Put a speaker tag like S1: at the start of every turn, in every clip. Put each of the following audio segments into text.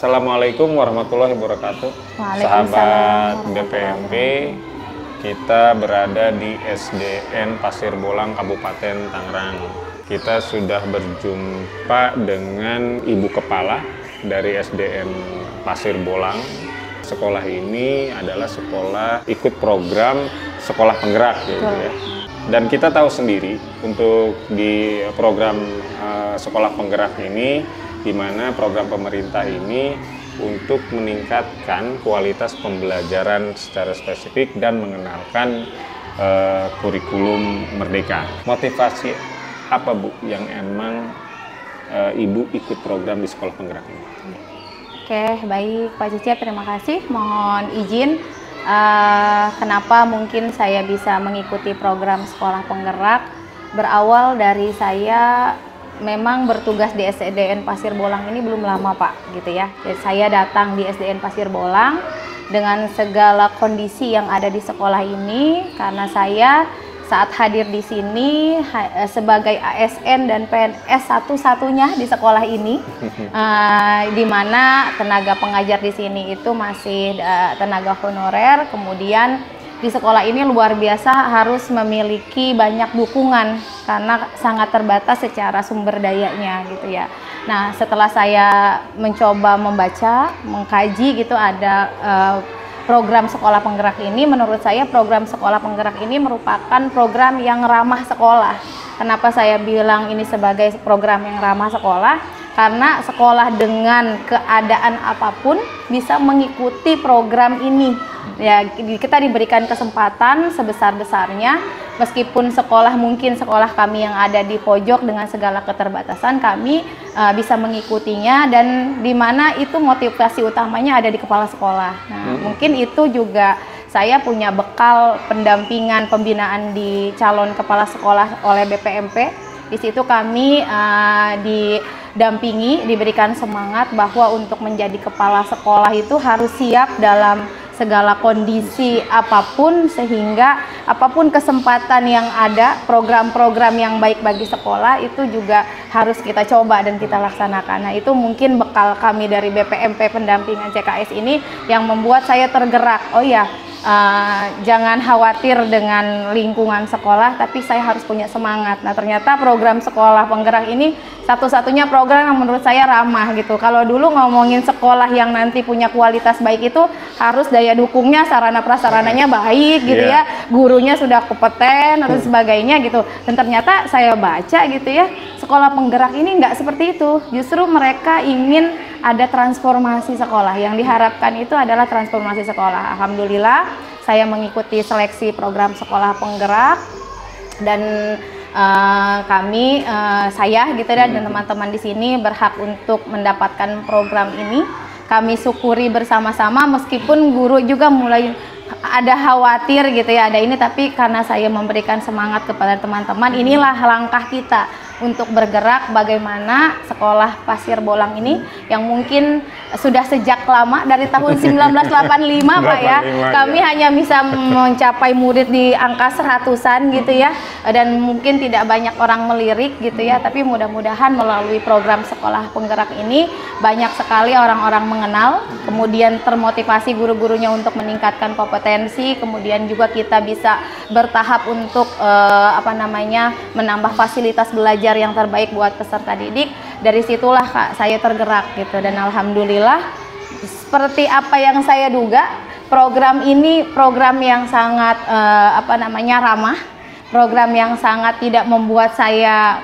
S1: Assalamualaikum warahmatullahi wabarakatuh. Sahabat BPMP, kita berada di SDN Pasir Bolang, Kabupaten Tangerang. Kita sudah berjumpa dengan Ibu Kepala dari SDN Pasir Bolang. Sekolah ini adalah sekolah ikut program sekolah penggerak, gitu ya. Dan kita tahu sendiri untuk di program sekolah penggerak ini, di mana program pemerintah ini untuk meningkatkan kualitas pembelajaran secara spesifik dan mengenalkan kurikulum merdeka. Motivasi apa, Bu, yang emang Ibu ikut program di sekolah penggerak ini?
S2: Oke, baik Pak Cicep, terima kasih. Mohon izin, kenapa mungkin saya bisa mengikuti program sekolah penggerak. Berawal dari saya memang bertugas di SDN Pasir Bolang ini belum lama, Pak, gitu ya. Jadi saya datang di SDN Pasir Bolang dengan segala kondisi yang ada di sekolah ini, karena saya saat hadir di sini sebagai ASN dan PNS satu-satunya di sekolah ini, di mana tenaga pengajar di sini itu masih tenaga honorer. Kemudian di sekolah ini luar biasa harus memiliki banyak dukungan karena sangat terbatas secara sumber dayanya, gitu ya. Nah, setelah saya mencoba membaca, mengkaji gitu, ada program sekolah penggerak ini. Menurut saya program sekolah penggerak ini merupakan program yang ramah sekolah. Kenapa saya bilang ini sebagai program yang ramah sekolah? Karena sekolah dengan keadaan apapun bisa mengikuti program ini. Ya, kita diberikan kesempatan sebesar-besarnya, meskipun mungkin sekolah kami yang ada di pojok dengan segala keterbatasan, kami bisa mengikutinya, dan di mana itu motivasi utamanya ada di kepala sekolah. Nah, mungkin itu juga saya punya bekal pendampingan pembinaan di calon kepala sekolah oleh BPMP. Di situ kami didampingi, diberikan semangat bahwa untuk menjadi kepala sekolah itu harus siap dalam segala kondisi apapun, sehingga apapun kesempatan yang ada, program-program yang baik bagi sekolah itu juga harus kita coba dan kita laksanakan. Nah, itu mungkin bekal kami dari BPMP pendampingan CKS ini yang membuat saya tergerak. Oh ya, jangan khawatir dengan lingkungan sekolah, tapi saya harus punya semangat. Nah, ternyata program sekolah penggerak ini satu-satunya program yang menurut saya ramah, gitu. Kalau dulu ngomongin sekolah yang nanti punya kualitas baik itu harus daya dukungnya, sarana prasarananya baik, gitu ya, gurunya sudah kompeten dan sebagainya, gitu. Dan ternyata saya baca, gitu ya, sekolah penggerak ini nggak seperti itu. Justru mereka ingin ada transformasi sekolah. Yang diharapkan itu adalah transformasi sekolah. Alhamdulillah saya mengikuti seleksi program sekolah penggerak, dan saya gitu dan teman-teman di sini berhak untuk mendapatkan program ini. Kami syukuri bersama-sama, meskipun guru juga mulai ada khawatir, gitu ya, ada ini, tapi karena saya memberikan semangat kepada teman-teman, inilah langkah kita untuk bergerak bagaimana sekolah Pasir Bolang ini yang mungkin sudah sejak lama dari tahun 1985 Pak ya. Kami hanya bisa mencapai murid di angka seratusan, gitu ya, dan mungkin tidak banyak orang melirik, gitu ya, tapi mudah-mudahan melalui program sekolah penggerak ini banyak sekali orang-orang mengenal, kemudian termotivasi guru-gurunya untuk meningkatkan kompetensi, kemudian juga kita bisa bertahap untuk menambah fasilitas belajar yang terbaik buat peserta didik. Dari situlah Kak saya tergerak, gitu, dan alhamdulillah seperti apa yang saya duga, program ini program yang sangat ramah, program yang sangat tidak membuat saya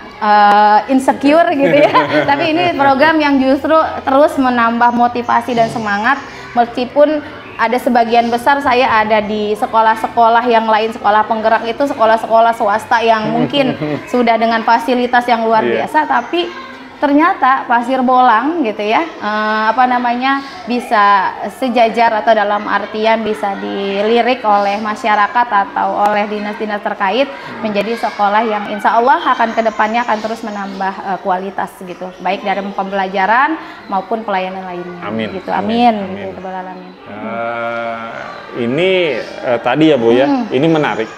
S2: insecure, gitu ya. Tapi ini program yang justru terus menambah motivasi dan semangat, meskipun ada sebagian besar saya ada di sekolah-sekolah yang lain. Sekolah penggerak itu sekolah-sekolah swasta yang mungkin sudah dengan fasilitas yang luar biasa, tapi ternyata Pasir Bolang, gitu ya, bisa sejajar atau dalam artian bisa dilirik oleh masyarakat atau oleh dinas-dinas terkait menjadi sekolah yang insya Allah akan kedepannya akan terus menambah kualitas, gitu, baik dari pembelajaran maupun pelayanan lainnya.
S1: Amin.
S2: Gitu. Amin. Gitu, alamin.
S1: Ini tadi ya Bu ya, ini menarik.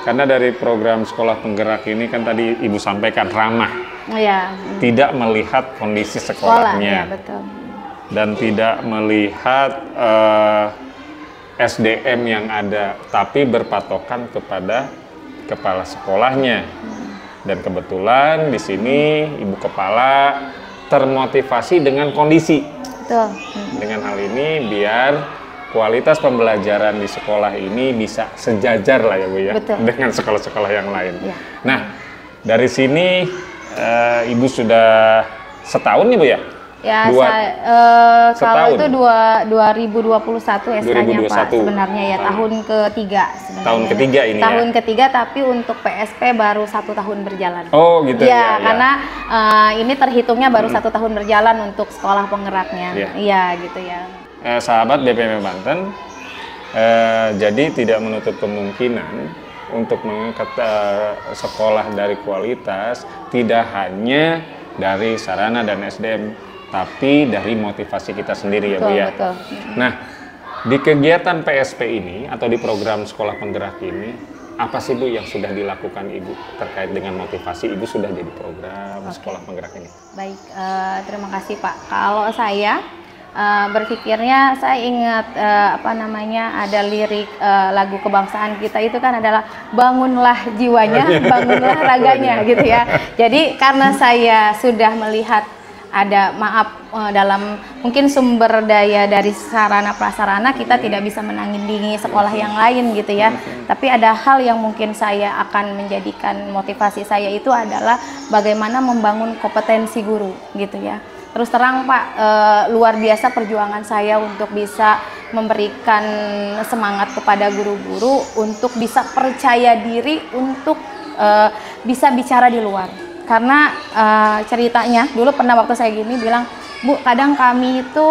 S1: Karena dari program sekolah penggerak ini kan tadi Ibu sampaikan ramah,
S2: ya,
S1: tidak melihat kondisi sekolahnya.
S2: Ya, betul.
S1: dan tidak melihat SDM yang ada, tapi berpatokan kepada kepala sekolahnya. Dan kebetulan di sini Ibu Kepala termotivasi dengan kondisi.
S2: Betul.
S1: Dengan hal ini biar kualitas pembelajaran di sekolah ini bisa sejajar lah ya Bu ya.
S2: Betul.
S1: Dengan sekolah-sekolah yang lain.
S2: Ya.
S1: Nah, dari sini Ibu sudah setahun nih Bu ya?
S2: Ya, kalau itu 2021 SK-nya Pak sebenarnya ya, tahun ketiga sebenarnya.
S1: Tahun ketiga ini
S2: tahun
S1: ya?
S2: ketiga, tapi untuk PSP baru 1 tahun berjalan.
S1: Oh gitu ya?
S2: Karena ini terhitungnya baru 1 tahun berjalan untuk sekolah penggeraknya. Iya gitu ya.
S1: Sahabat BPM Banten, jadi tidak menutup kemungkinan untuk mengangkat sekolah dari kualitas tidak hanya dari sarana dan SDM, tapi dari motivasi kita sendiri ya Bu ya.
S2: Betul.
S1: Nah, di kegiatan PSP ini atau di program sekolah penggerak ini, apa sih Bu yang sudah dilakukan Ibu terkait dengan motivasi Ibu sudah jadi program sekolah penggerak ini?
S2: Baik, terima kasih Pak. Kalau saya berpikirnya, saya ingat ada lirik lagu kebangsaan kita itu kan adalah bangunlah jiwanya, bangunlah raganya gitu ya. Jadi karena saya sudah melihat ada dalam mungkin sumber daya dari sarana prasarana kita tidak bisa menandingi sekolah yang lain gitu ya. Tapi ada hal yang mungkin saya akan menjadikan motivasi saya itu adalah bagaimana membangun kompetensi guru gitu ya. Terus terang Pak, luar biasa perjuangan saya untuk bisa memberikan semangat kepada guru-guru untuk bisa percaya diri untuk bisa bicara di luar. Karena ceritanya dulu pernah waktu saya gini bilang, Bu, kadang kami itu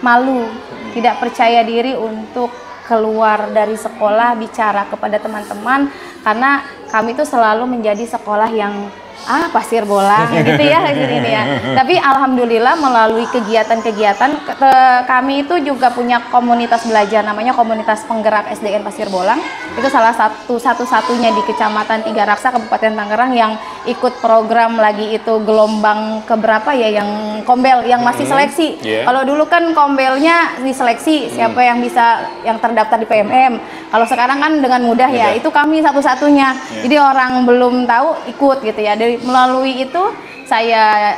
S2: malu, tidak percaya diri untuk keluar dari sekolah bicara kepada teman-teman, karena kami itu selalu menjadi sekolah yang pasir bolang gitu ya ini ya. Tapi alhamdulillah melalui kegiatan-kegiatan kami itu juga punya komunitas belajar namanya komunitas penggerak SDN Pasir Bolang. Itu salah satu-satunya di Kecamatan Tiga Raksa Kabupaten Tangerang yang ikut program lagi itu gelombang keberapa ya, yang kombel yang masih seleksi. Kalau dulu kan kombelnya diseleksi siapa yang bisa yang terdaftar di PMM. Kalau sekarang kan dengan mudah ya. Itu kami satu-satunya. Jadi orang belum tahu ikut gitu ya. Melalui itu saya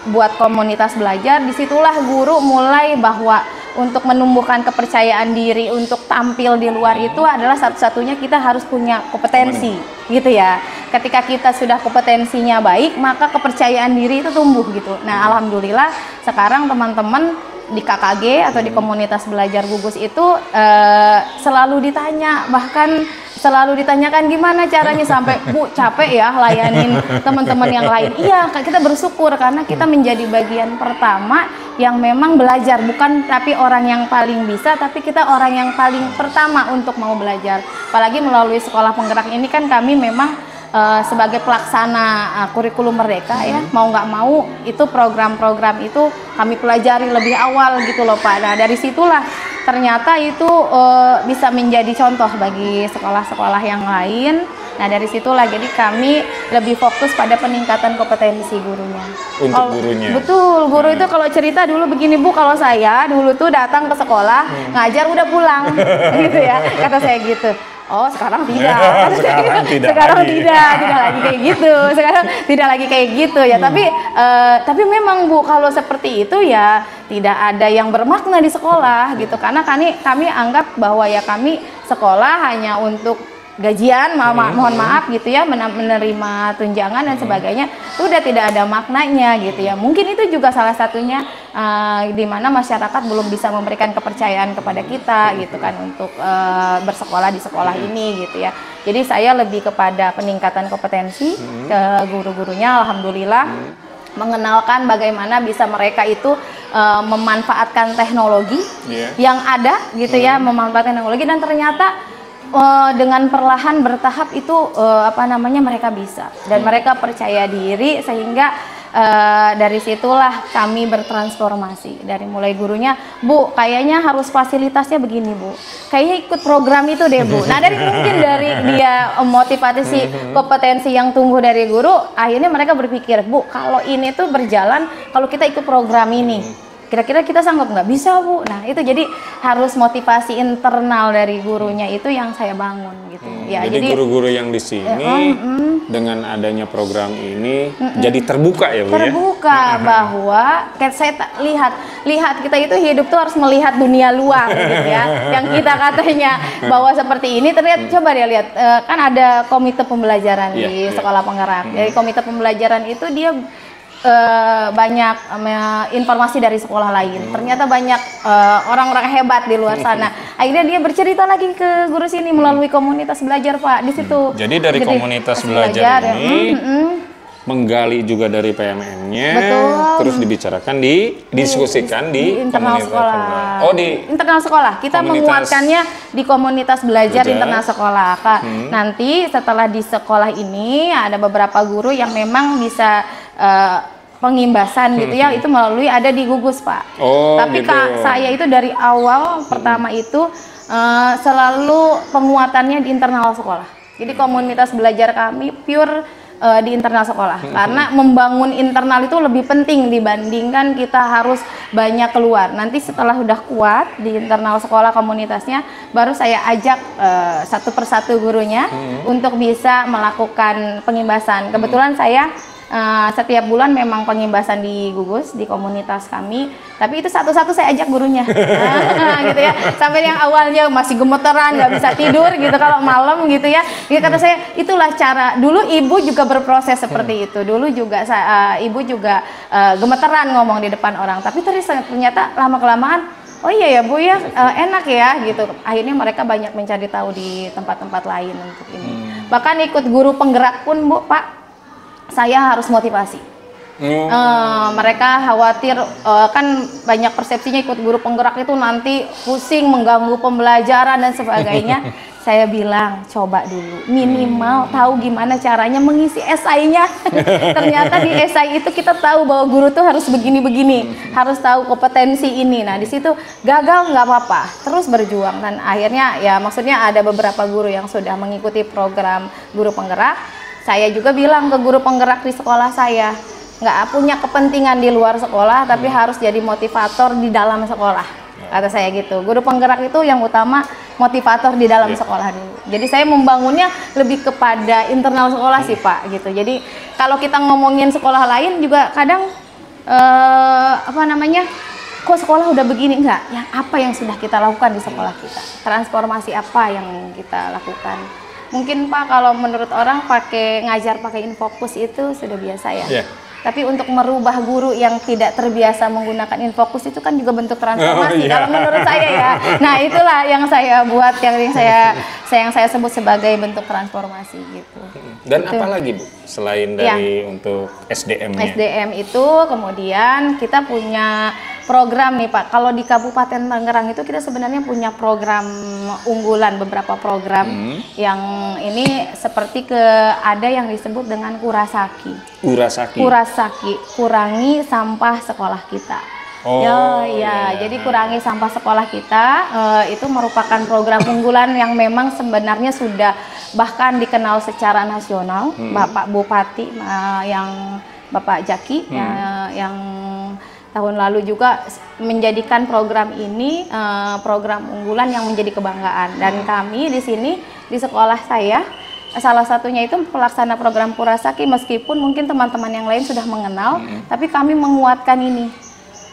S2: buat komunitas belajar. Disitulah guru mulai bahwa untuk menumbuhkan kepercayaan diri untuk tampil di luar itu adalah satu-satunya kita harus punya kompetensi gitu ya. Ketika kita sudah kompetensinya baik, maka kepercayaan diri itu tumbuh gitu. Nah, alhamdulillah sekarang teman-teman di KKG atau di komunitas belajar gugus itu selalu ditanya, bahkan selalu ditanyakan gimana caranya sampai Bu capek ya layanin teman-teman yang lain. Iya, kita bersyukur karena kita menjadi bagian pertama yang memang belajar, bukan tapi orang yang paling bisa, tapi kita orang yang paling pertama untuk mau belajar. Apalagi melalui sekolah penggerak ini kan kami memang sebagai pelaksana kurikulum merdeka ya, mau nggak mau itu program-program itu kami pelajari lebih awal gitu loh Pak. Nah dari situlah ternyata itu bisa menjadi contoh bagi sekolah-sekolah yang lain. Nah dari situlah jadi kami lebih fokus pada peningkatan kompetensi gurunya.
S1: Untuk gurunya.
S2: Betul, guru itu kalau cerita dulu begini Bu, kalau saya dulu tuh datang ke sekolah ngajar udah pulang gitu ya, kata saya gitu. Oh sekarang tidak. Sekarang tidak lagi kayak gitu. Sekarang tidak lagi kayak gitu ya. Tapi memang Bu kalau seperti itu ya tidak ada yang bermakna di sekolah gitu. Karena kami anggap bahwa ya kami sekolah hanya untuk gajian, mohon maaf gitu ya, menerima tunjangan dan sebagainya, sudah tidak ada maknanya gitu ya. Mungkin itu juga salah satunya di mana masyarakat belum bisa memberikan kepercayaan kepada kita gitu kan untuk bersekolah di sekolah ini gitu ya. Jadi saya lebih kepada peningkatan kompetensi ke guru-gurunya, alhamdulillah mengenalkan bagaimana bisa mereka itu memanfaatkan teknologi yang ada gitu ya, memanfaatkan teknologi dan ternyata dengan perlahan bertahap itu mereka bisa dan mereka percaya diri sehingga dari situlah kami bertransformasi. Dari mulai gurunya, Bu, kayaknya harus fasilitasnya begini, Bu. Kayaknya ikut program itu deh, Bu. Nah, mungkin dari dia motivasi kompetensi yang tumbuh dari guru, akhirnya mereka berpikir, Bu, kalau ini tuh berjalan, kalau kita ikut program ini, kira-kira kita sanggup nggak? Bisa, Bu. Nah, itu jadi harus motivasi internal dari gurunya itu yang saya bangun gitu. Ya,
S1: jadi guru-guru yang di sini dengan adanya program ini jadi terbuka ya, Bu,
S2: terbuka bahwa kayak saya lihat kita itu hidup tuh harus melihat dunia luar gitu ya. Yang kita katanya bahwa seperti ini, ternyata coba dia lihat kan ada komite pembelajaran di sekolah penggerak. Jadi komite pembelajaran itu dia banyak informasi dari sekolah lain. Ternyata banyak orang-orang hebat di luar sana. Akhirnya dia bercerita lagi ke guru sini melalui komunitas belajar, Pak. Di situ.
S1: Jadi dari komunitas belajar ini menggali juga dari PMN-nya, terus dibicarakan, didiskusikan di
S2: internal sekolah.
S1: Oh, di
S2: internal sekolah. Kita menguatkannya di komunitas belajar internal sekolah. Nanti setelah di sekolah ini ada beberapa guru yang memang bisa pengimbasan gitu ya, itu melalui ada di gugus, Pak. Tapi gitu. Saya itu dari awal pertama itu selalu penguatannya di internal sekolah. Jadi komunitas belajar kami pure di internal sekolah, karena membangun internal itu lebih penting dibandingkan kita harus banyak keluar. Nanti setelah udah kuat di internal sekolah komunitasnya, baru saya ajak satu persatu gurunya untuk bisa melakukan pengimbasan. Kebetulan saya setiap bulan memang pengimbasan di gugus di komunitas kami, tapi itu satu-satu saya ajak gurunya gitu ya, sampai yang awalnya masih gemeteran nggak bisa tidur gitu kalau malam gitu ya, dia kata saya itulah cara dulu ibu juga berproses seperti itu dulu juga ibu juga gemeteran ngomong di depan orang, tapi ternyata lama-kelamaan oh iya ya Bu ya, enak ya gitu. Akhirnya mereka banyak mencari tahu di tempat-tempat lain untuk ini. Bahkan ikut guru penggerak pun, Bu, Pak, saya harus motivasi. Mereka khawatir kan banyak persepsinya ikut guru penggerak itu nanti pusing, mengganggu pembelajaran dan sebagainya. Saya bilang coba dulu minimal tahu gimana caranya mengisi esainya. Ternyata di esai itu kita tahu bahwa guru tuh harus begini-begini, harus tahu kompetensi ini. Nah, di situ gagal nggak apa-apa, terus berjuang. Dan akhirnya ya maksudnya ada beberapa guru yang sudah mengikuti program guru penggerak. Saya juga bilang ke guru penggerak di sekolah saya, nggak punya kepentingan di luar sekolah, tapi harus jadi motivator di dalam sekolah. Kata saya gitu. Guru penggerak itu yang utama motivator di dalam sekolah dulu. Jadi saya membangunnya lebih kepada internal sekolah sih, Pak, gitu. Jadi kalau kita ngomongin sekolah lain juga kadang kok sekolah udah begini, enggak? Yang apa yang sudah kita lakukan di sekolah kita? Transformasi apa yang kita lakukan? Mungkin Pak kalau menurut orang ngajar pakai infocus itu sudah biasa ya. Tapi untuk merubah guru yang tidak terbiasa menggunakan infocus itu kan juga bentuk transformasi. Kalau menurut saya ya. Nah, itulah yang saya buat, yang saya sebut sebagai bentuk transformasi gitu.
S1: Dan gitu. Apa lagi Bu selain dari untuk SDM-nya? SDM
S2: itu kemudian kita punya program nih Pak. Kalau di Kabupaten Tangerang itu kita sebenarnya punya program unggulan, beberapa program yang ini seperti ada yang disebut dengan Kurasaki. Kurasaki, kurangi sampah sekolah kita. Jadi kurangi sampah sekolah kita itu merupakan program unggulan yang memang sebenarnya sudah bahkan dikenal secara nasional. Bapak Bupati yang Bapak Jaki yang tahun lalu juga menjadikan program ini program unggulan yang menjadi kebanggaan, dan kami di sini di sekolah saya salah satunya itu pelaksana program Kurasaki, meskipun mungkin teman-teman yang lain sudah mengenal, tapi kami menguatkan ini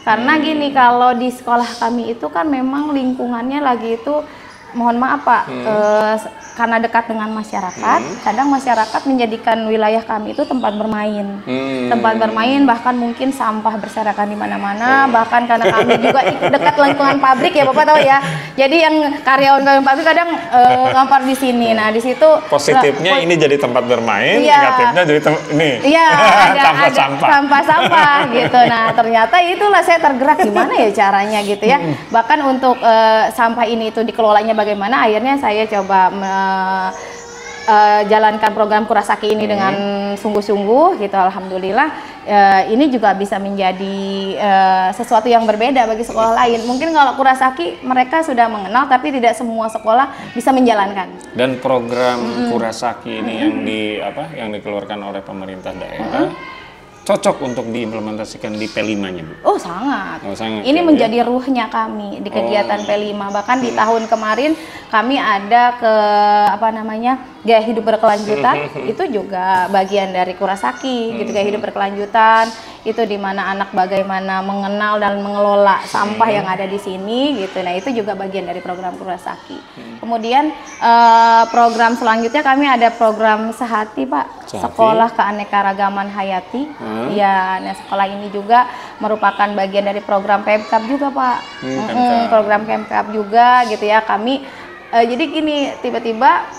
S2: karena gini, kalau di sekolah kami itu kan memang lingkungannya lagi itu mohon maaf Pak, karena dekat dengan masyarakat, kadang masyarakat menjadikan wilayah kami itu tempat bermain. Tempat bermain, bahkan mungkin sampah berserakan di mana-mana, bahkan karena kami juga dekat lingkungan pabrik ya Bapak tahu ya. Jadi yang karyawan pabrik kadang ngampar di sini. Nah, di situ
S1: positifnya ini jadi tempat bermain, negatifnya jadi ada
S2: sampah-sampah gitu. Nah, ternyata itulah saya tergerak gimana ya caranya gitu ya. Bahkan untuk sampah ini itu dikelolanya bagaimana, akhirnya saya coba jalankan program Kurasaki ini dengan sungguh-sungguh gitu, alhamdulillah. ini juga bisa menjadi sesuatu yang berbeda bagi sekolah lain. Mungkin kalau Kurasaki mereka sudah mengenal, tapi tidak semua sekolah bisa menjalankan.
S1: Dan program Kurasaki ini yang dikeluarkan oleh pemerintah daerah cocok untuk diimplementasikan di P5-nya, Bu?
S2: Oh, sangat.
S1: Oh, sangat.
S2: Ini menjadi ruhnya kami di kegiatan P5. Bahkan di tahun kemarin kami ada gaya hidup berkelanjutan. Itu juga bagian dari Kurasaki, gitu, gaya hidup berkelanjutan. Itu di mana anak bagaimana mengenal dan mengelola sampah yang ada di sini, gitu. Nah, itu juga bagian dari program Kurasaki. Kemudian program selanjutnya kami ada program Sehati, Pak. Sekolah Keanekaragaman Hayati. Ya, nah sekolah ini juga merupakan bagian dari program Pemkab juga, Pak. Program Pemkab juga, gitu ya. Kami jadi gini, tiba-tiba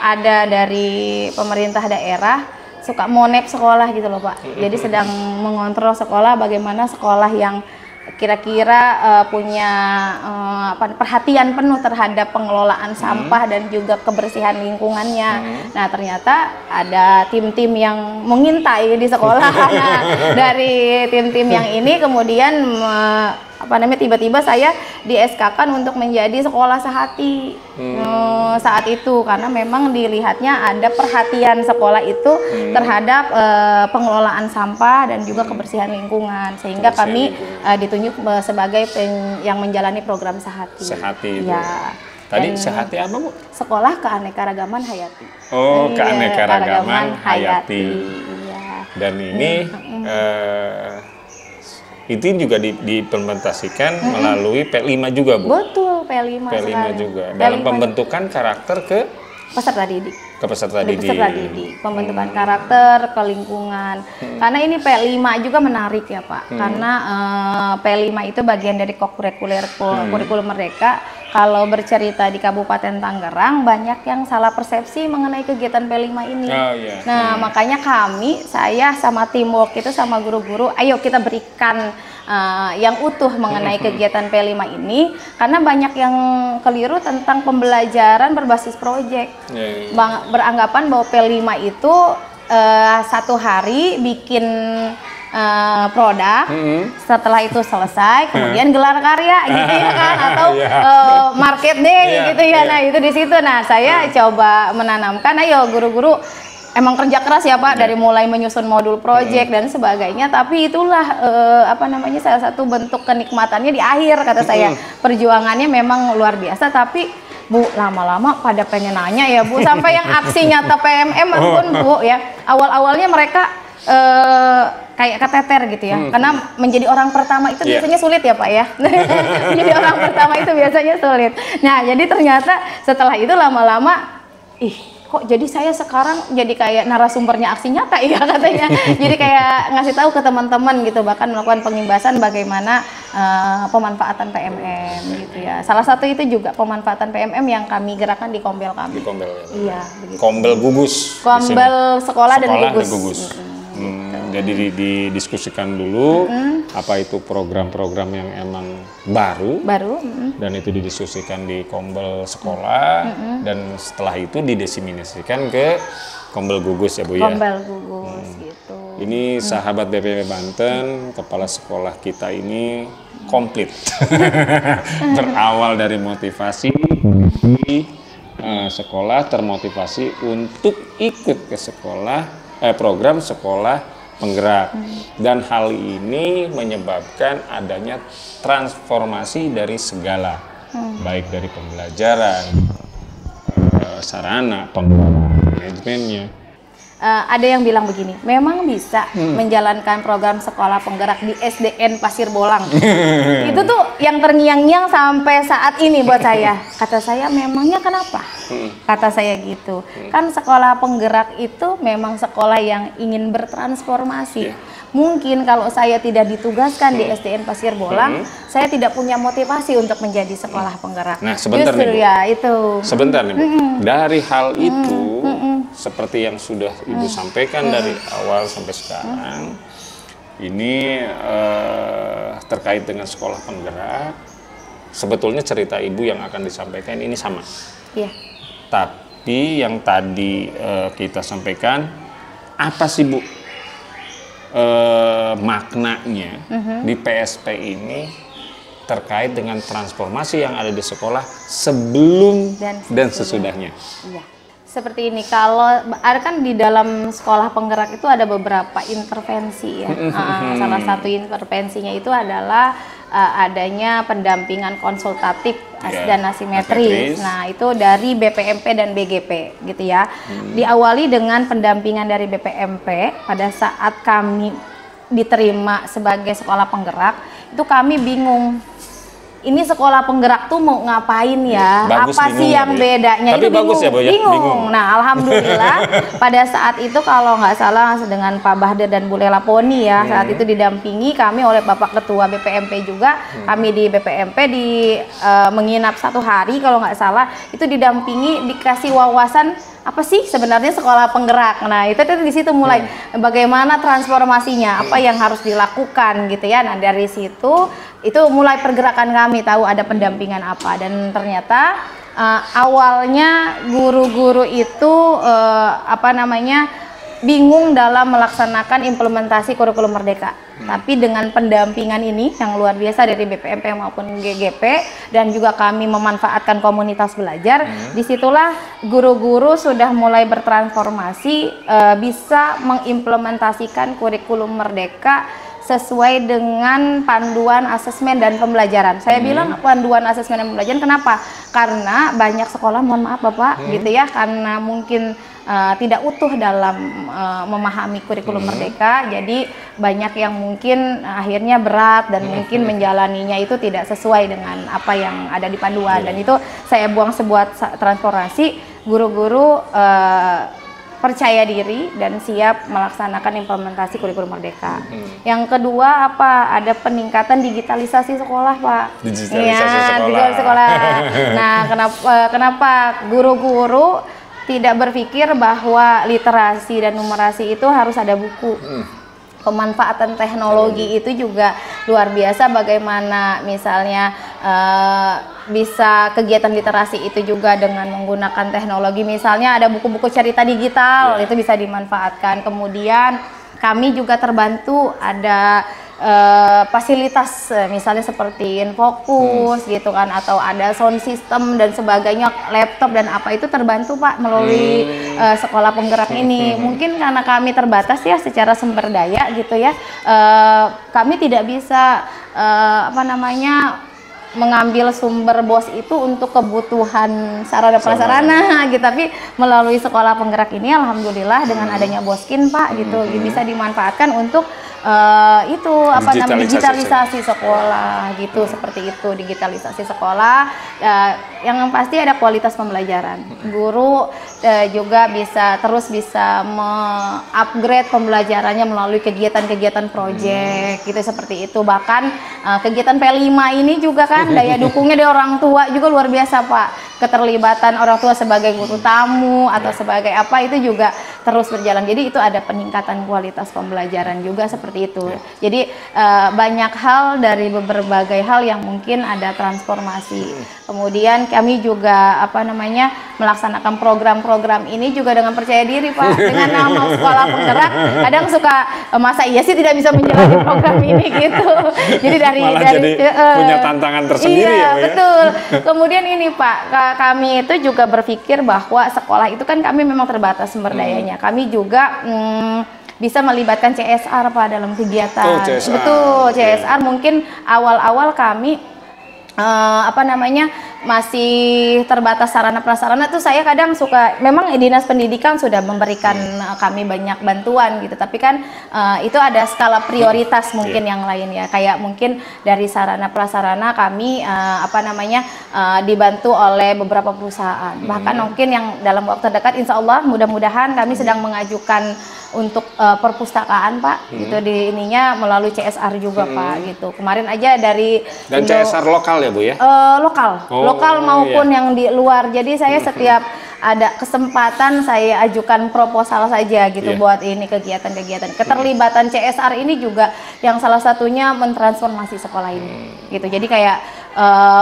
S2: ada dari pemerintah daerah suka monep sekolah gitu loh, Pak. Jadi sedang mengontrol sekolah, bagaimana sekolah yang kira-kira punya perhatian penuh terhadap pengelolaan sampah dan juga kebersihan lingkungannya. Nah, ternyata ada tim-tim yang mengintai di sekolah. Nah, dari tim-tim yang ini kemudian tiba-tiba saya di SK-kan untuk menjadi sekolah sehati saat itu, karena memang dilihatnya ada perhatian sekolah itu terhadap pengelolaan sampah dan juga kebersihan lingkungan, sehingga kami ditunjuk sebagai yang menjalani program sehati.
S1: Sehati itu.
S2: Ya.
S1: Tadi Sehati apa, Bu?
S2: Sekolah Keanekaragaman Hayati.
S1: Oh, Keanekaragaman Hayati.
S2: Iya.
S1: Dan ini itu juga diimplementasikan melalui P5 juga, Bu?
S2: Betul, P5 sekali.
S1: Juga. Dalam pembentukan karakter ke
S2: peserta didik.
S1: Ke peserta didik.
S2: Pembentukan karakter, ke lingkungan. Karena ini P5 juga menarik ya, Pak. Karena P5 itu bagian dari kurikulum mereka. Kalau bercerita di Kabupaten Tangerang, banyak yang salah persepsi mengenai kegiatan P5 ini.
S1: Oh, iya.
S2: Nah, makanya saya sama teamwork itu sama guru-guru, ayo kita berikan yang utuh mengenai kegiatan P5 ini, karena banyak yang keliru tentang pembelajaran berbasis proyek. Beranggapan bahwa P5 itu satu hari bikin produk, setelah itu selesai, kemudian gelar karya gitu ya kan, atau market day gitu ya. Nah, itu di situ. Nah, saya coba menanamkan, ayo guru-guru emang kerja keras ya, Pak, dari mulai menyusun modul proyek dan sebagainya, tapi itulah salah satu bentuk kenikmatannya di akhir, kata saya. Perjuangannya memang luar biasa, tapi Bu, lama-lama pada pengen nanya ya, Bu, sampai yang aksi nyata PMM pun, Bu, ya. Awal-awalnya mereka kayak keteter gitu ya, karena menjadi orang pertama itu biasanya sulit ya, Pak ya. Menjadi orang pertama itu biasanya sulit. Nah, jadi ternyata setelah itu lama-lama, kok jadi saya sekarang jadi kayak narasumbernya aksi nyata ya, katanya. Jadi kayak ngasih tahu ke teman-teman gitu, bahkan melakukan pengimbasan bagaimana pemanfaatan PMM gitu ya. Salah satu itu juga pemanfaatan PMM yang kami gerakan di Kombel kami.
S1: Di Kombel ya.
S2: Iya, begitu.
S1: Kombel gugus.
S2: Kombel sekolah dan gugus.
S1: Jadi didiskusikan dulu apa itu program-program yang emang baru, dan itu didiskusikan di Kombel sekolah, dan setelah itu didesimasikan ke Kombel gugus ya, Bu ya.
S2: Kombel gugus gitu.
S1: Ini sahabat BPM Banten, kepala sekolah kita ini komplit. Berawal dari motivasi, sekolah termotivasi untuk ikut ke sekolah, program sekolah penggerak, dan hal ini menyebabkan adanya transformasi dari segala, baik dari pembelajaran, sarana, pengelolaan, manajemennya.
S2: Ada yang bilang begini, memang bisa menjalankan program sekolah penggerak di SDN Pasir Bolang. Itu tuh yang terngiang-ngiang sampai saat ini buat saya. Kata saya, memangnya kenapa? Kata saya gitu. Kan sekolah penggerak itu memang sekolah yang ingin bertransformasi. Mungkin kalau saya tidak ditugaskan di SDN Pasir Bolang, saya tidak punya motivasi untuk menjadi sekolah penggerak.
S1: Nah, sebentar
S2: justru
S1: nih, Bu.
S2: Ya, itu.
S1: Sebentar nih, Bu. Dari hal itu, seperti yang sudah Ibu sampaikan dari awal sampai sekarang, ini terkait dengan sekolah penggerak, sebetulnya cerita Ibu yang akan disampaikan ini sama.
S2: Iya.
S1: Tapi yang tadi kita sampaikan, apa sih, Bu, maknanya di PSP ini terkait dengan transformasi yang ada di sekolah sebelum dan sesudahnya.
S2: Iya. Seperti ini, kalau ada kan di dalam sekolah penggerak itu ada beberapa intervensi ya. Salah satu intervensinya itu adalah adanya pendampingan konsultatif dan asimetris. Nah, itu dari BPMP dan BGP gitu ya. Diawali dengan pendampingan dari BPMP pada saat kami diterima sebagai sekolah penggerak, itu kami bingung. Ini sekolah penggerak tuh mau ngapain ya?
S1: Bagus,
S2: apa sih yang bedanya?
S1: Tapi
S2: itu
S1: bagus
S2: bingung,
S1: ya, Bu, ya?
S2: bingung. Nah, alhamdulillah pada saat itu kalau nggak salah dengan Pak Bahder dan Bu Lela Poni ya, saat itu didampingi kami oleh Bapak Ketua BPMP juga, kami di BPMP menginap 1 hari kalau nggak salah, itu didampingi, dikasih wawasan apa sih sebenarnya sekolah penggerak. Nah, itu di situ mulai bagaimana transformasinya, apa yang harus dilakukan gitu ya. Nah, dari situ itu mulai pergerakan kami tahu ada pendampingan apa, dan ternyata awalnya guru-guru itu bingung dalam melaksanakan implementasi kurikulum Merdeka. Tapi dengan pendampingan ini yang luar biasa dari BPMP maupun GGP, dan juga kami memanfaatkan komunitas belajar, disitulah guru-guru sudah mulai bertransformasi, bisa mengimplementasikan kurikulum Merdeka sesuai dengan panduan asesmen dan pembelajaran. Saya bilang panduan asesmen dan pembelajaran, kenapa? Karena banyak sekolah, mohon maaf Bapak, gitu ya, karena mungkin tidak utuh dalam memahami kurikulum Merdeka, jadi banyak yang mungkin akhirnya berat dan mungkin menjalaninya itu tidak sesuai dengan apa yang ada di panduan. Dan itu saya buang sebuah transformasi, guru-guru percaya diri dan siap melaksanakan implementasi kurikulum Merdeka. Yang kedua apa? Ada peningkatan digitalisasi sekolah, Pak. Digitalisasi sekolah. Nah, kenapa guru-guru tidak berpikir bahwa literasi dan numerasi itu harus ada buku? Pemanfaatan teknologi itu juga luar biasa, bagaimana misalnya bisa kegiatan literasi itu juga dengan menggunakan teknologi, misalnya ada buku-buku cerita digital, itu bisa dimanfaatkan. Kemudian kami juga terbantu ada fasilitas misalnya seperti Infokus gitu kan, atau ada sound system dan sebagainya, laptop dan apa, itu terbantu Pak melalui sekolah penggerak ini. Mungkin karena kami terbatas ya secara sumber daya gitu ya, kami tidak bisa mengambil sumber BOS itu untuk kebutuhan sarana prasarana gitu, tapi melalui sekolah penggerak ini alhamdulillah dengan adanya BOSKIN Pak gitu bisa dimanfaatkan untuk digitalisasi sekolah gitu, seperti itu, digitalisasi sekolah, yang pasti ada kualitas pembelajaran. Guru juga bisa upgrade pembelajarannya melalui kegiatan-kegiatan proyek gitu, seperti itu. Bahkan kegiatan P5 ini juga kan daya dukungnya dari orang tua juga luar biasa Pak. Keterlibatan orang tua sebagai guru tamu atau sebagai apa itu juga terus berjalan. Jadi itu ada peningkatan kualitas pembelajaran juga seperti itu. Jadi banyak hal dari berbagai hal yang mungkin ada transformasi. Kemudian kami juga melaksanakan program-program ini juga dengan percaya diri Pak. Dengan nama sekolah penggerak, kadang suka masa iya sih tidak bisa menjalani program ini gitu. Jadi dari
S1: punya tantangan tersendiri ya Pak.
S2: Betul. Kemudian ini Pak, kami itu juga berpikir bahwa sekolah itu kan kami memang terbatas sumber dayanya. Kami juga bisa melibatkan CSR Pak dalam kegiatan.
S1: CSR.
S2: Betul, CSR mungkin awal-awal kami masih terbatas sarana prasarana tuh. Saya kadang suka, memang dinas pendidikan sudah memberikan kami banyak bantuan gitu, tapi kan itu ada skala prioritas mungkin yang lain ya, kayak mungkin dari sarana prasarana kami dibantu oleh beberapa perusahaan, bahkan mungkin yang dalam waktu dekat insya Allah mudah-mudahan kami sedang mengajukan untuk perpustakaan Pak gitu, di ininya melalui CSR juga Pak gitu. Kemarin aja dari
S1: CSR lokal ya Bu ya?
S2: Lokal maupun yang di luar. Jadi saya setiap ada kesempatan saya ajukan proposal saja gitu buat ini kegiatan-kegiatan. Keterlibatan CSR ini juga yang salah satunya mentransformasi sekolah ini gitu. Jadi kayak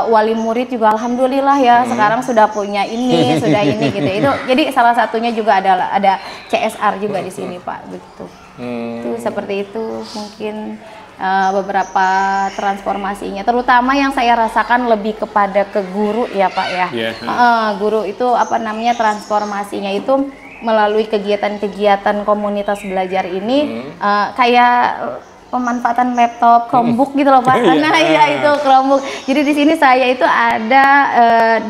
S2: wali murid juga alhamdulillah ya sekarang sudah punya ini, sudah ini gitu. Itu jadi salah satunya juga ada CSR juga di sini Pak begitu. Itu seperti itu mungkin beberapa transformasinya, terutama yang saya rasakan lebih kepada ke guru ya Pak ya. Guru itu apa namanya, transformasinya itu melalui kegiatan-kegiatan komunitas belajar ini, kayak pemanfaatan laptop, Chromebook gitu loh Pak. Nah iya itu Chromebook. Jadi di sini saya itu ada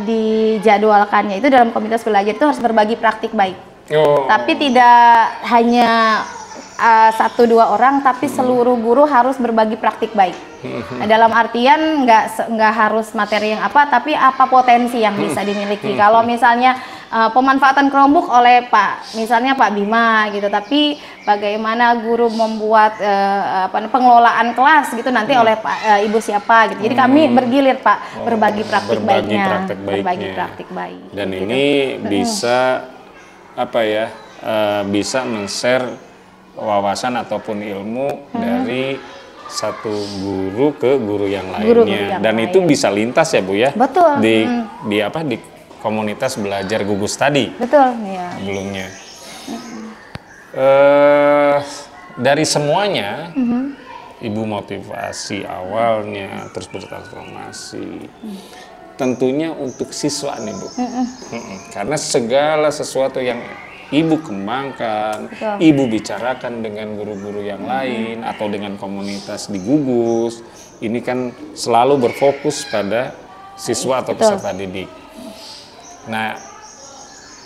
S2: dijadwalkannya itu dalam komunitas belajar itu harus berbagi praktik baik. Tapi tidak hanya 1-2 orang, tapi seluruh guru harus berbagi praktik baik. Nah, dalam artian nggak harus materi yang apa, tapi apa potensi yang bisa dimiliki. Kalau misalnya pemanfaatan Chromebook oleh misalnya Pak Bima gitu, tapi bagaimana guru membuat pengelolaan kelas gitu nanti oleh Ibu siapa gitu. Jadi kami bergilir Pak, berbagi praktik baiknya, berbagi praktik baik.
S1: Dan
S2: gitu.
S1: ini bisa apa ya, bisa men-share wawasan ataupun ilmu dari satu guru ke guru yang lainnya, dan itu bisa lintas ya Bu ya.
S2: Betul.
S1: Di apa, di komunitas belajar gugus tadi.
S2: Betul ya.
S1: Sebelumnya. Dari semuanya, Ibu motivasi awalnya terus bertransformasi. Tentunya untuk siswa nih Bu. Karena segala sesuatu yang Ibu kembangkan, Ibu bicarakan dengan guru-guru yang lain atau dengan komunitas di gugus, ini kan selalu berfokus pada siswa atau peserta didik. Nah,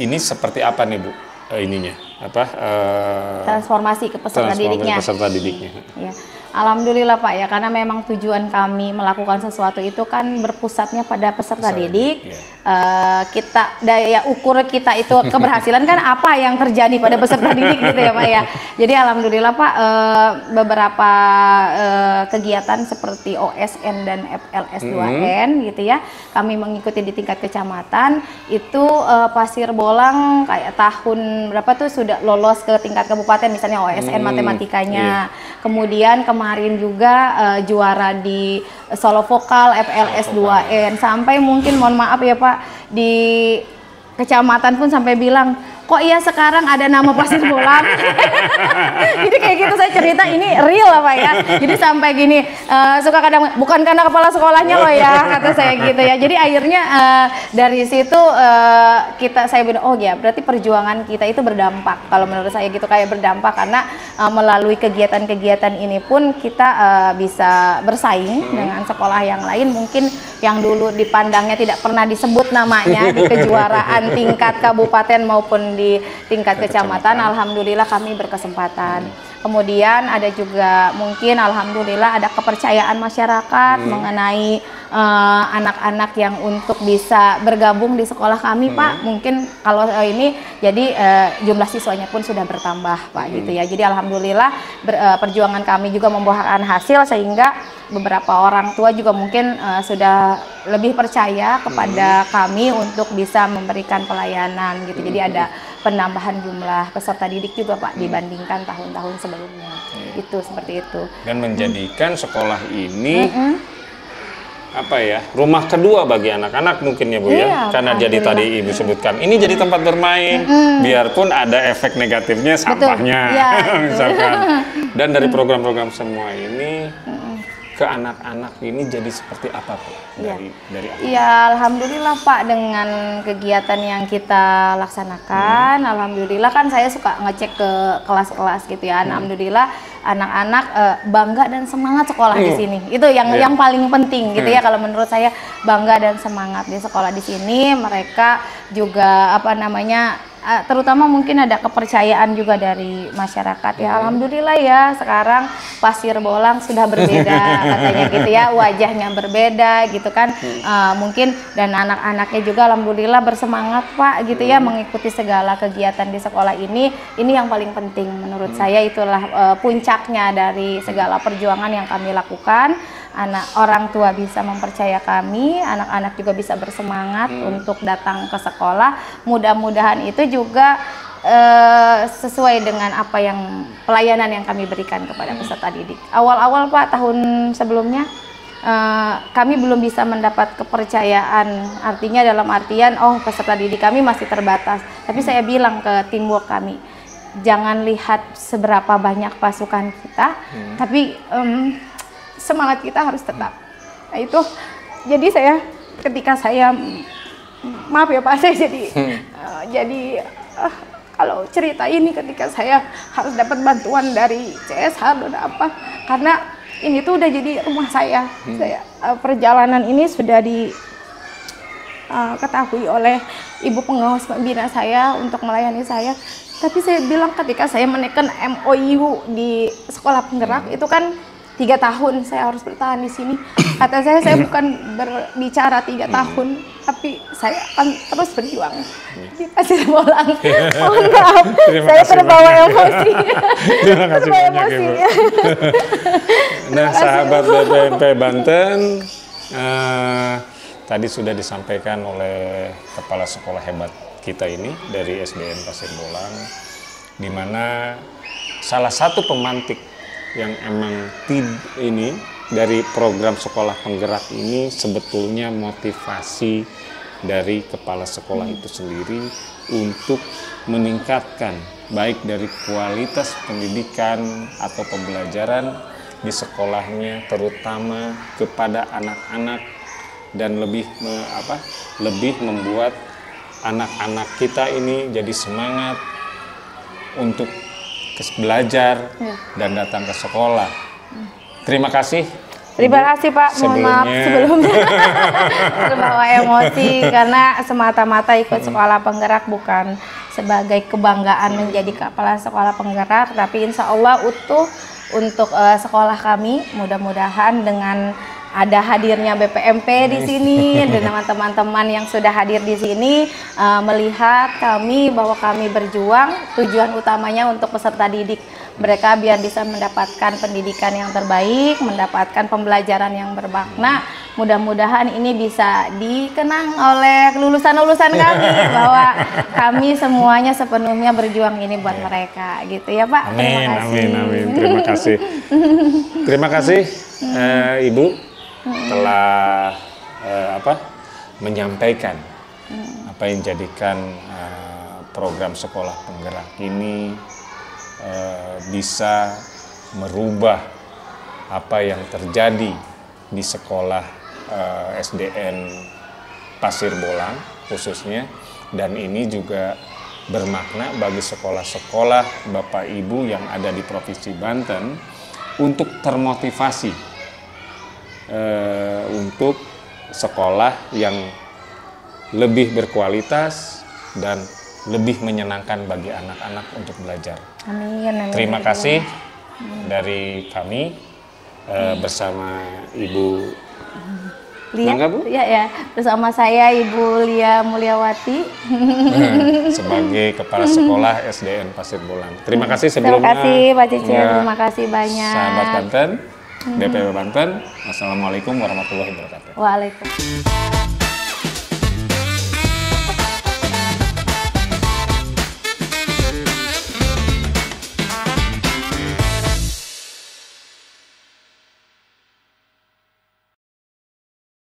S1: ini seperti apa nih Bu? Ininya apa?
S2: Transformasi ke peserta didiknya. Ya. Alhamdulillah Pak ya, karena memang tujuan kami melakukan sesuatu itu kan berpusatnya pada peserta didik. Kita daya ukur kita itu keberhasilan kan apa yang terjadi pada peserta didik gitu ya Pak ya. Jadi alhamdulillah Pak, beberapa kegiatan seperti OSN dan FLS 2N gitu ya, kami mengikuti di tingkat kecamatan. Itu Pasir Bolang kayak tahun berapa tuh sudah lolos ke tingkat kabupaten, misalnya OSN matematikanya. Kemudian kemarin juga juara di solo vokal FLS 2N, sampai mungkin mohon maaf ya Pak, di kecamatan pun sampai bilang, kok iya sekarang ada nama Pasir Bolang. Jadi kayak gitu saya cerita, ini real apa ya. Jadi sampai gini, suka kadang, bukan karena kepala sekolahnya loh ya, kata saya gitu ya. Jadi akhirnya dari situ saya bilang, oh ya berarti perjuangan kita itu berdampak. Kalau menurut saya gitu, kayak berdampak, karena melalui kegiatan-kegiatan ini pun kita bisa bersaing dengan sekolah yang lain, mungkin yang dulu dipandangnya tidak pernah disebut namanya di kejuaraan tingkat kabupaten maupun di tingkat kecamatan. Alhamdulillah kami berkesempatan. Kemudian ada juga mungkin alhamdulillah ada kepercayaan masyarakat mengenai anak-anak yang untuk bisa bergabung di sekolah kami Pak. Mungkin kalau ini jadi jumlah siswanya pun sudah bertambah Pak gitu ya. Jadi alhamdulillah perjuangan kami juga membuahkan hasil, sehingga beberapa orang tua juga mungkin sudah lebih percaya kepada kami untuk bisa memberikan pelayanan gitu. Jadi ada penambahan jumlah peserta didik juga Pak dibandingkan tahun-tahun sebelumnya. Itu seperti itu. Dan
S1: menjadikan sekolah ini apa ya, rumah kedua bagi anak-anak mungkin ya Bu ya. Karena jadi tadi Ibu sebutkan ini jadi tempat bermain, biarpun ada efek negatifnya sampahnya misalkan. Dan dari program-program semua ini ke anak-anak ini jadi seperti apa Pak? Dari
S2: ya alhamdulillah Pak, dengan kegiatan yang kita laksanakan, alhamdulillah kan saya suka ngecek ke kelas-kelas gitu ya. Alhamdulillah anak-anak bangga dan semangat sekolah di sini. Itu yang paling penting gitu ya, kalau menurut saya, bangga dan semangat di sekolah di sini. Mereka juga apa namanya, terutama mungkin ada kepercayaan juga dari masyarakat ya. Alhamdulillah ya, sekarang Pasir Bolang sudah berbeda katanya gitu ya, wajahnya berbeda gitu kan. Mungkin dan anak-anaknya juga alhamdulillah bersemangat Pak gitu ya, mengikuti segala kegiatan di sekolah ini yang paling penting menurut saya. Itulah puncaknya dari segala perjuangan yang kami lakukan. Orang tua bisa mempercaya kami, anak-anak juga bisa bersemangat untuk datang ke sekolah. Mudah-mudahan itu juga sesuai dengan apa yang pelayanan yang kami berikan kepada peserta didik. Awal-awal Pak, tahun sebelumnya kami belum bisa mendapat kepercayaan, artinya dalam artian peserta didik kami masih terbatas. Tapi saya bilang ke teamwork kami, jangan lihat seberapa banyak pasukan kita, tapi semangat kita harus tetap. Nah, itu jadi saya ketika saya maaf ya Pak, saya jadi kalau cerita ini ketika saya harus dapat bantuan dari CSH dan apa, karena ini tuh udah jadi rumah saya. Perjalanan ini sudah diketahui oleh ibu pengawas pembina saya untuk melayani saya. Tapi saya bilang ketika saya menekan MOU di sekolah penggerak itu kan 3 tahun saya harus bertahan di sini. Kata saya bukan berbicara 3 tahun, tapi saya akan terus berjuang di Pasir Bolang. Mohon maaf, saya terbawa emosi.
S1: Terima kasih banyak Ibu. Nah, sahabat BPMP Banten, tadi sudah disampaikan oleh kepala sekolah hebat kita ini dari SDN Pasir Bolang, di mana salah satu pemantik yang emang ini dari program sekolah penggerak ini sebetulnya motivasi dari kepala sekolah itu sendiri untuk meningkatkan baik dari kualitas pendidikan atau pembelajaran di sekolahnya, terutama kepada anak-anak, dan lebih membuat anak-anak kita ini jadi semangat untuk belajar dan datang ke sekolah. Terima kasih.
S2: Terima kasih Pak, mohon maaf sebelumnya terbawa emosi karena semata-mata ikut sekolah penggerak bukan sebagai kebanggaan menjadi kepala sekolah penggerak, tapi insya Allah utuh untuk sekolah kami. Mudah-mudahan dengan ada hadirnya BPMP di sini dan teman-teman yang sudah hadir di sini melihat kami bahwa kami berjuang, tujuan utamanya untuk peserta didik mereka biar bisa mendapatkan pendidikan yang terbaik, mendapatkan pembelajaran yang bermakna. Mudah-mudahan ini bisa dikenang oleh lulusan-lulusan kami bahwa kami semuanya sepenuhnya berjuang ini buat mereka, gitu ya Pak.
S1: Amin, amin. Terima kasih. Terima kasih Ibu telah menyampaikan apa yang jadikan program sekolah penggerak ini bisa merubah apa yang terjadi di sekolah SDN Pasir Bolang khususnya, dan ini juga bermakna bagi sekolah-sekolah Bapak Ibu yang ada di Provinsi Banten untuk termotivasi untuk sekolah yang lebih berkualitas dan lebih menyenangkan bagi anak-anak untuk belajar.
S2: Amin.
S1: Terima kasih dari kami bersama Ibu
S2: Lia, ya, bersama saya Ibu Lia Mulyawati
S1: sebagai Kepala Sekolah SDN Pasir Bolang. Terima kasih sebelumnya.
S2: Terima kasih Pak Cici, terima kasih banyak.
S1: Sahabat Banten, BPMP Banten, Wassalamualaikum warahmatullahi wabarakatuh.
S2: Waalaikumsalam.